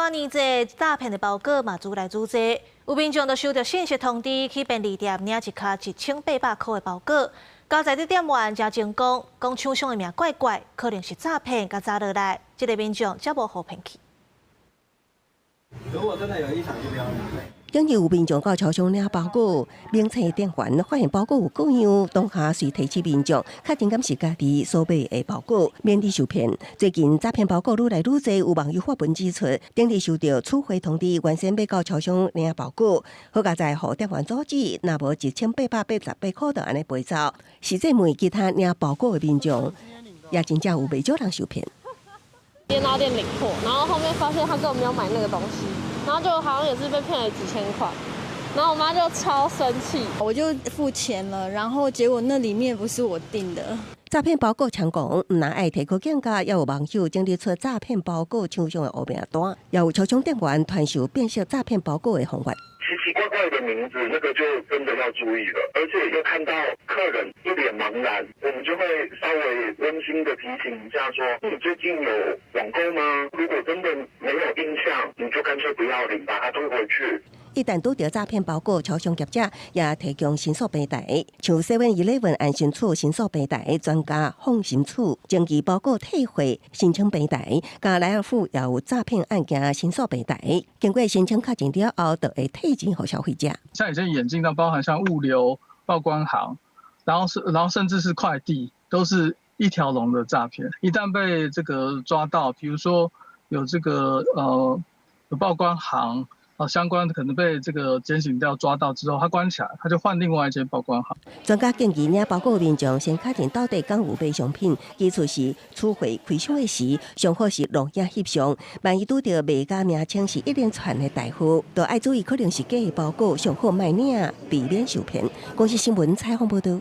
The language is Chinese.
多年这诈骗的包裹嘛，愈来愈多，有民众就收到信息通知，去便利店领一卡1800块的包裹。交在的店员才成功，讲厂商的名怪怪，可能是诈骗，甲砸落来，这个民众才无好骗去。如果真的有异常，就不要拿。今日有民众到超商领包裹，明测店员发现包裹有各样，当下遂提醒民众，确定敢是家己所买的包裹，免得受骗。最近诈骗包裹愈来愈多，有网友发文指出，当日收到取回通知，原先要到超商领包裹，好佳在互店员阻止，若无1888块就安尼飞走。实际问其他领包裹的民众，也真正有袂少人受骗。电脑店领货，然后后面发现他根本没有买那个东西，然后就好像也是被骗了几千块，然后我妈就超生气，我就付钱了，然后结果那里面不是我订的。诈骗包裹抢讲，唔但爱提高警觉，也有网友整理出诈骗包裹抢上的黑名单，也有超商店员传授辨识诈骗包裹的方法。奇奇怪怪的名字，那个就真的要注意了。而且又看到客人一脸茫然，我们就会稍微温馨的提醒一下说：“你最近有网购吗？如果真的没有印象，你就干脆不要领，把它退回去。”一旦拄到诈骗包裹，超商业者也提供申诉平台，像 7-11安心处申诉平台专家放心处，将其包裹退回申请平台，加莱尔富也有诈骗案件申诉平台，经过申请确认了后，就会退钱给消费者。像有些眼镜，包含像物流、报关行，然后甚至是快递，都是一条龙的诈骗。一旦被这个抓到，比如说有这个有报关行。相关的可能被这个检警调抓到之后，他关起来，他就换另外一间报关行。专家建议领包裹的民众先确定到底敢有买商品，其次是取回开箱的时，上好是录影翕相。万一拄到卖家名称是一连串的大户，就要注意可能是假的包裹，上好卖领，避免受骗。公司新闻采访报道。